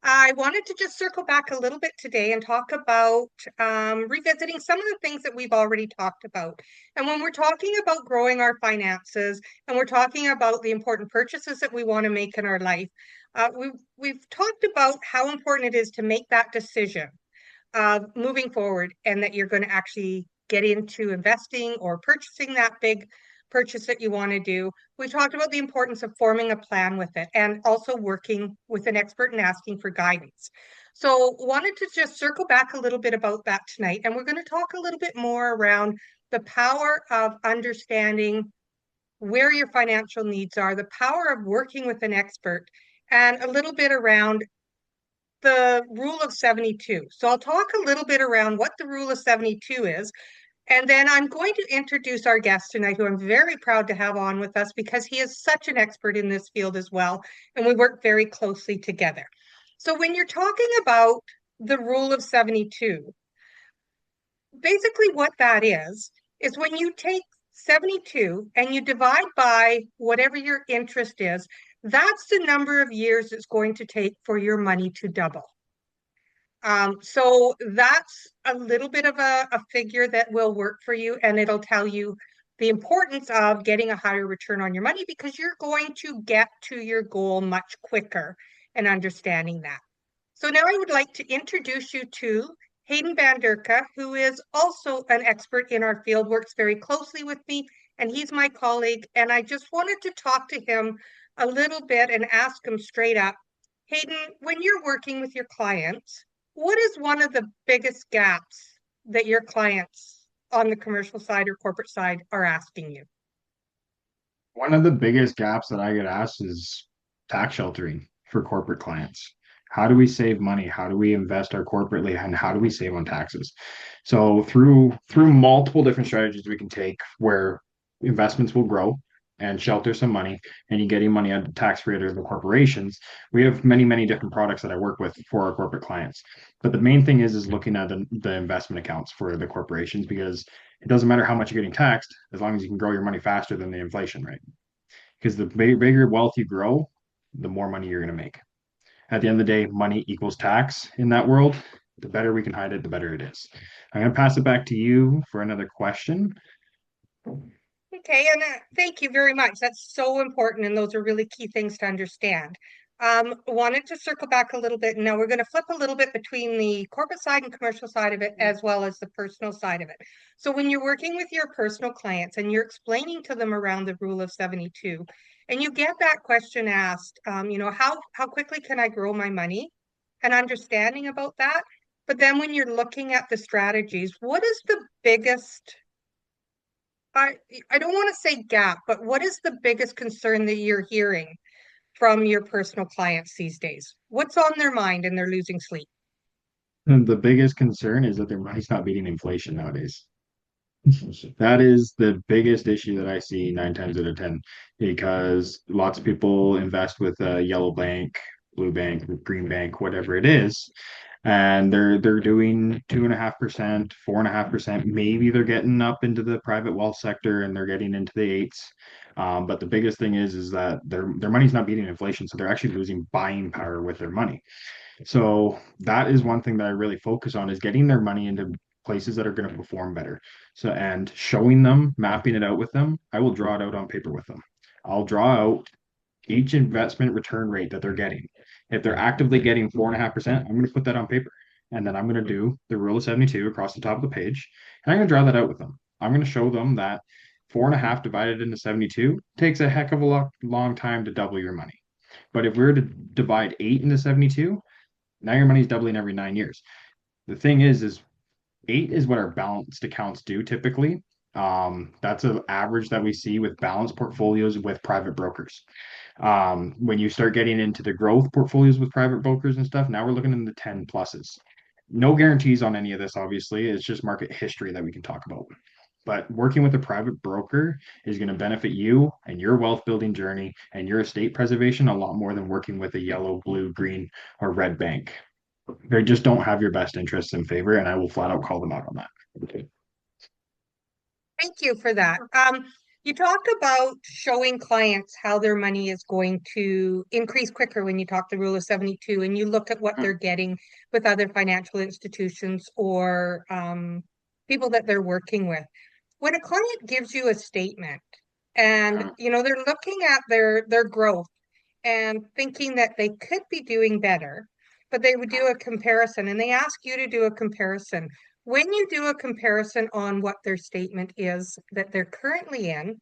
I wanted to just circle back a little bit today and talk about revisiting some of the things that we've already talked about. And when we're talking about growing our finances and we're talking about the important purchases that we want to make in our life, we've talked about how important it is to make that decision moving forward and that you're going to actually get into investing or purchasing that big purchase that you want to do. We talked about the importance of forming a plan with it and also working with an expert and asking for guidance. So, wanted to just circle back a little bit about that tonight. And we're going to talk a little bit more around the power of understanding where your financial needs are, the power of working with an expert, and a little bit around the rule of 72. So I'll talk a little bit around what the rule of 72 is. And then I'm going to introduce our guest tonight, who I'm very proud to have on with us because he is such an expert in this field as well. And we work very closely together. So when you're talking about the rule of 72, basically what that is when you take 72 and you divide by whatever your interest is, that's the number of years it's going to take for your money to double. So that's a little bit of a figure that will work for you, and it'll tell you the importance of getting a higher return on your money because you're going to get to your goal much quicker and understanding that. So now I would like to introduce you to Hayden Van Derke, who is also an expert in our field, works very closely with me, and he's my colleague. And I just wanted to talk to him a little bit and ask him straight up, Hayden, when you're working with your clients, what is one of the biggest gaps that your clients on the commercial side or corporate side are asking you? One of the biggest gaps that I get asked is tax sheltering for corporate clients. How do we save money? How do we invest our corporately and how do we save on taxes? So through multiple different strategies we can take where investments will grow and shelter some money and you getting money out of tax free out of the corporations. We have many different products that I work with for our corporate clients. But the main thing is looking at the investment accounts for the corporations because it doesn't matter how much you're getting taxed as long as you can grow your money faster than the inflation rate. Because the bigger wealth you grow, the more money you're going to make. At the end of the day, money equals tax in that world. The better we can hide it, the better it is. I'm going to pass it back to you for another question. Okay, and thank you very much. That's so important, and those are really key things to understand. Wanted to circle back a little bit. Now we're going to flip a little bit between the corporate side and commercial side of it, as well as the personal side of it. So when you're working with your personal clients and you're explaining to them around the rule of 72, and you get that question asked, how quickly can I grow my money? And understanding about that. But then when you're looking at the strategies, what is the biggest I I don't want to say gap, but what is the biggest concern that you're hearing from your personal clients these days? What's on their mind and they're losing sleep? And the biggest concern is that their money's not beating inflation nowadays. That is the biggest issue that I see 9 times out of 10 because lots of people invest with a yellow bank, blue bank, green bank, whatever it is, and they're doing 2.5%, 4.5%. Maybe they're getting up into the private wealth sector and they're getting into the eights. But the biggest thing is that their money's not beating inflation, so they're actually losing buying power with their money. So that is one thing that I really focus on is getting their money into places that are going to perform better. So and showing them, mapping it out with them, I will draw it out on paper with them. I'll draw out each investment return rate that they're getting. If they're actively getting 4.5%, I'm going to put that on paper. And then I'm going to do the rule of 72 across the top of the page. And I'm going to draw that out with them. I'm going to show them that 4.5 divided into 72 takes a heck of a long time to double your money. But if we were to divide 8 into 72, now your money's doubling every 9 years. The thing is eight is what our balanced accounts do typically. That's an average that we see with balanced portfolios with private brokers. When you start getting into the growth portfolios with private brokers and stuff, now we're looking in the 10 pluses. No guarantees on any of this, obviously. It's just market history that we can talk about. But working with a private broker is going to benefit you and your wealth building journey and your estate preservation a lot more than working with a yellow, blue, green, or red bank. They just don't have your best interests in favor, and I will flat out call them out on that. Thank you for that. You talk about showing clients how their money is going to increase quicker when you talk the rule of 72 and you look at what they're getting with other financial institutions or people that they're working with. When a client gives you a statement and they're looking at their growth and thinking that they could be doing better, but they would do a comparison and they ask you to do a comparison. When you do a comparison on what their statement is that they're currently in,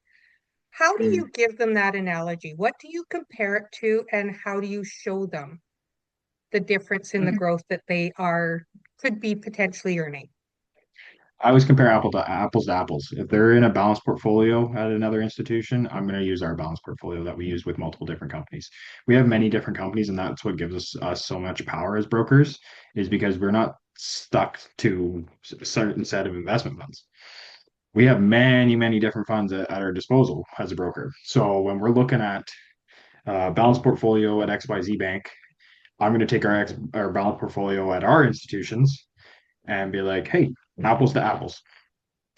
how do Mm. you give them that analogy? What do you compare it to, and how do you show them the difference in the growth that they are could be potentially earning? I always compare apples to apples. If they're in a balanced portfolio at another institution, I'm going to use our balanced portfolio that we use with multiple different companies. We have many different companies, and that's what gives us so much power as brokers, is because we're not stuck to a certain set of investment funds. We have many different funds at our disposal as a broker. So when we're looking at balanced portfolio at XYZ Bank, I'm going to take our balanced portfolio at our institutions and be like, hey, apples to apples.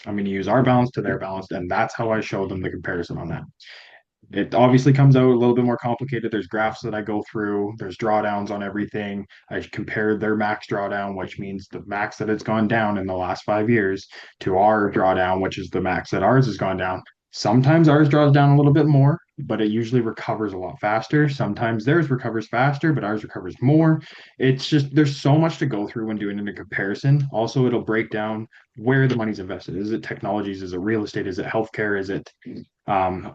I'm going to use our balance to their balance, and that's how I show them the comparison on that. It obviously comes out a little bit more complicated. There's graphs that I go through, there's drawdowns on everything. I compare their max drawdown, which means the max that it's gone down in the last 5 years, to our drawdown, which is the max that ours has gone down. Sometimes ours draws down a little bit more, but it usually recovers a lot faster. Sometimes theirs recovers faster, but ours recovers more. It's just there's so much to go through when doing a comparison. Also, it'll break down where the money's invested. Is it technologies? Is it real estate? Is it healthcare? Is it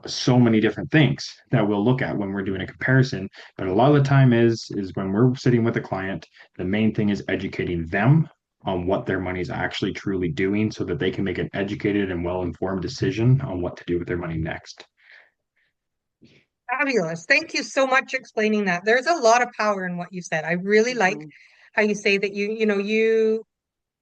so many different things that we'll look at when we're doing a comparison. But a lot of the time is when we're sitting with a client, the main thing is educating them on what their money is actually truly doing so that they can make an educated and well-informed decision on what to do with their money next. Fabulous. Thank you so much explaining that. There's a lot of power in what you said. I really like how you say that you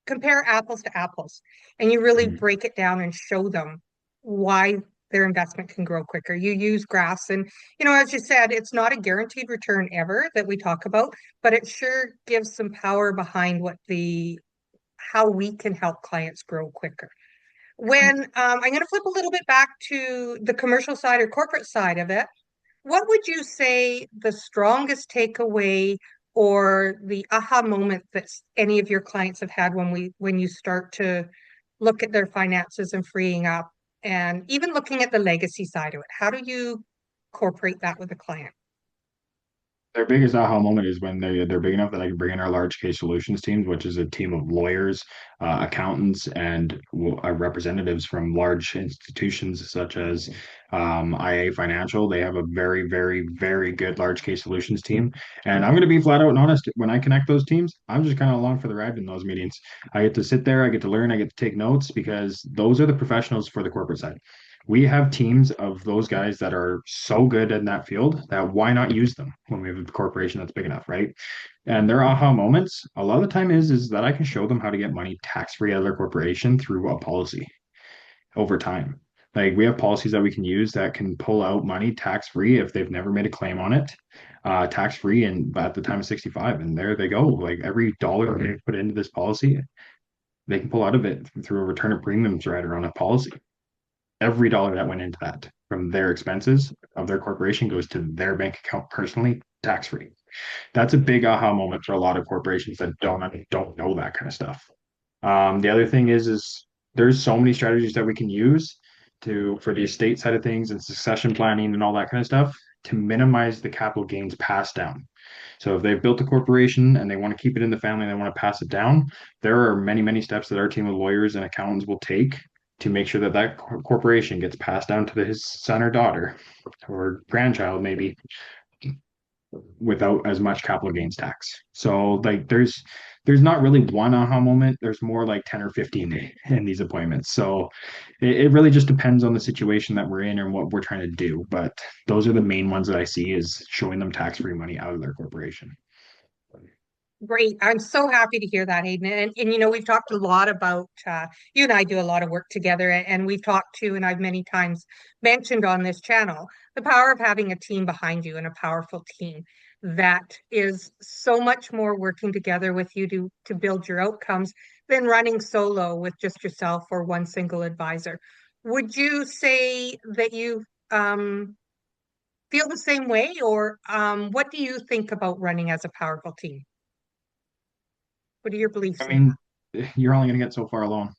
compare apples to apples and you really Mhm. break it down and show them why their investment can grow quicker. You use graphs and, as you said, it's not a guaranteed return ever that we talk about, but it sure gives some power behind how we can help clients grow quicker. When I'm going to flip a little bit back to the commercial side or corporate side of it, what would you say the strongest takeaway or the aha moment that any of your clients have had when you start to look at their finances and freeing up and even looking at the legacy side of it? How do you incorporate that with a client? Their biggest aha moment is when they're big enough that I can bring in our large case solutions teams, which is a team of lawyers, accountants, and representatives from large institutions such as IA Financial. They have a very good large case solutions team, and I'm going to be flat out and honest. When I connect those teams, I'm just kind of along for the ride in those meetings. I get to sit there, I get to learn, I get to take notes because those are the professionals for the corporate side. We have teams of those guys that are so good in that field that why not use them when we have a corporation that's big enough, right? And their aha moments, a lot of the time is that I can show them how to get money tax free out of their corporation through a policy over time. Like we have policies that we can use that can pull out money tax free if they've never made a claim on it, tax free and at the time of 65. And there they go. Like every dollar they put into this policy, they can pull out of it through a return of premiums rider on a policy. Every dollar that went into that from their expenses of their corporation goes to their bank account personally, tax free. That's a big aha moment for a lot of corporations that don't know that kind of stuff. The other thing is there's so many strategies that we can use to for the estate side of things and succession planning and all that kind of stuff to minimize the capital gains passed down. So if they've built a corporation and they want to keep it in the family and they want to pass it down, there are many steps that our team of lawyers and accountants will take to make sure that corporation gets passed down to his son or daughter or grandchild maybe without as much capital gains tax. So like there's not really one aha moment. There's more like 10 or 15 in these appointments. So it really just depends on the situation that we're in and what we're trying to do. But those are the main ones that I see is showing them tax-free money out of their corporation. Great. I'm so happy to hear that, Hayden. And we've talked a lot about, you and I do a lot of work together, and we've talked to, and I've many times mentioned on this channel, the power of having a team behind you and a powerful team that is so much more working together with you to build your outcomes than running solo with just yourself or one single advisor. Would you say that you feel the same way, or what do you think about running as a powerful team? What are your I beliefs in mean, that? you're only going to get so far alone.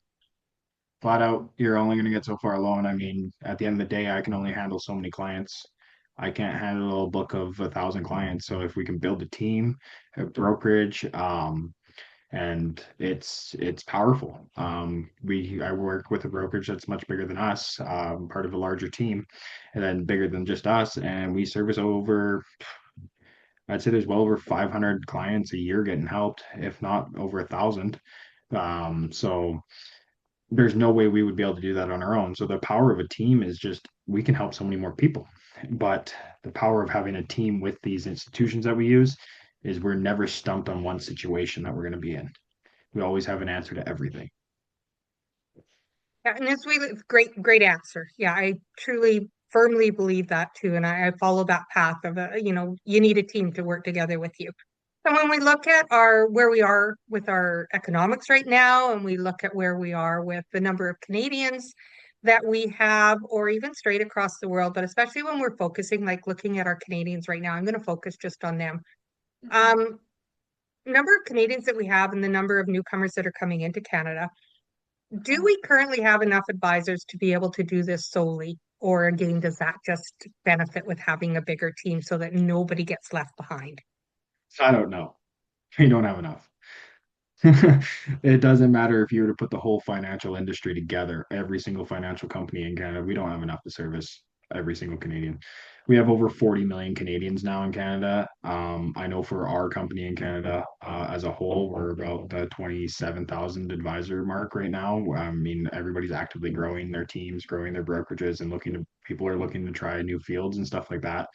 Flat out, you're only going to get so far alone. I mean, at the end of the day, I can only handle so many clients. I can't handle a book of 1,000 clients. So if we can build a team, a brokerage, and it's powerful. I work with a brokerage that's much bigger than us, part of a larger team, and then bigger than just us, and we service over. I'd say there's well over 500 clients a year getting helped, if not over 1,000. So there's no way we would be able to do that on our own. So the power of a team is just we can help so many more people. But the power of having a team with these institutions that we use is we're never stumped on one situation that we're going to be in. We always have an answer to everything. Yeah, and it's really great answer. Yeah, I truly firmly believe that too, and I follow that path of you need a team to work together with you. And when we look at our where we are with our economics right now, and we look at where we are with the number of Canadians that we have, or even straight across the world, but especially when we're focusing, like looking at our Canadians right now, I'm going to focus just on them. Um, Number of Canadians that we have and the number of newcomers that are coming into Canada. Do we currently have enough advisors to be able to do this solely? Or again, does that just benefit with having a bigger team so that nobody gets left behind? I don't know. We don't have enough. It doesn't matter if you were to put the whole financial industry together, every single financial company in Canada, we don't have enough to service every single Canadian. We have over 40 million Canadians now in Canada. I know for our company in Canada, as a whole, we're about the 27,000 advisor mark right now. I mean, everybody's actively growing their teams, growing their brokerages, and people are looking to try new fields and stuff like that.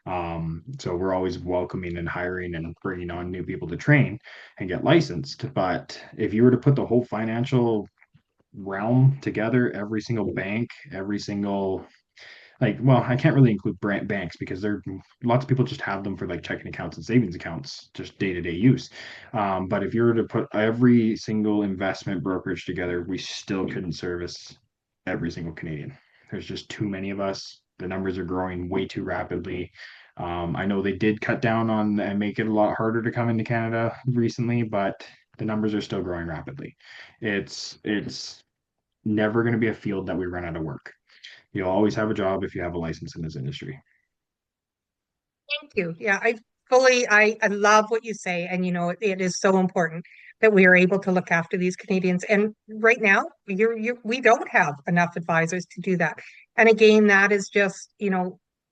So we're always welcoming and hiring and bringing on new people to train and get licensed. But if you were to put the whole financial realm together, every single bank, every single well, I can't really include banks because there lots of people just have them for like checking accounts and savings accounts, just day-to-day use. But if you were to put every single investment brokerage together, we still couldn't service every single Canadian. There's just too many of us. The numbers are growing way too rapidly. I know they did cut down on and make it a lot harder to come into Canada recently, but the numbers are still growing rapidly. It's never going to be a field that we run out of work. You'll always have a job if you have a license in this industry. Thank you. Yeah, I love what you say. And it is so important that we are able to look after these Canadians. And right now, we don't have enough advisors to do that. And again, that is just,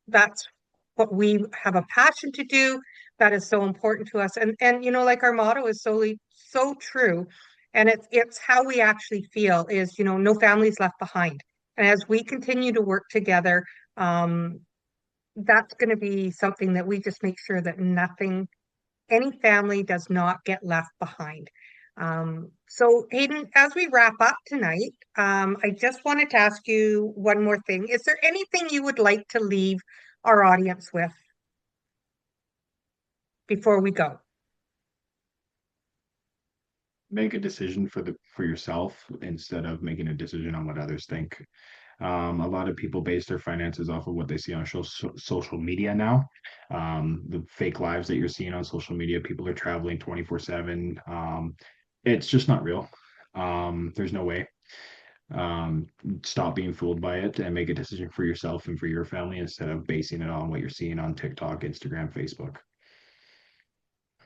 that's what we have a passion to do. That is so important to us. And like our motto is so true. And it's how we actually feel is, no families left behind. And as we continue to work together, um, that's going to be something that we just make sure that any family does not get left behind. So Hayden, as we wrap up tonight, I just wanted to ask you one more thing. Is there anything you would like to leave our audience with before we go? Make a decision for yourself instead of making a decision on what others think. A lot of people base their finances off of what they see on social media now. The fake lives that you're seeing on social media, people are traveling 24/7. It's just not real. There's no way. Um, Stop being fooled by it and make a decision for yourself and for your family instead of basing it on what you're seeing on TikTok, Instagram, Facebook.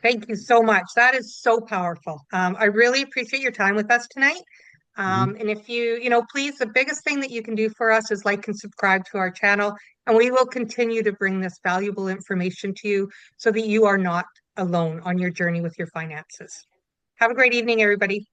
Thank you so much. That is so powerful. I really appreciate your time with us tonight. Mhm. And if please, the biggest thing that you can do for us is like and subscribe to our channel, and we will continue to bring this valuable information to you so that you are not alone on your journey with your finances. Have a great evening, everybody.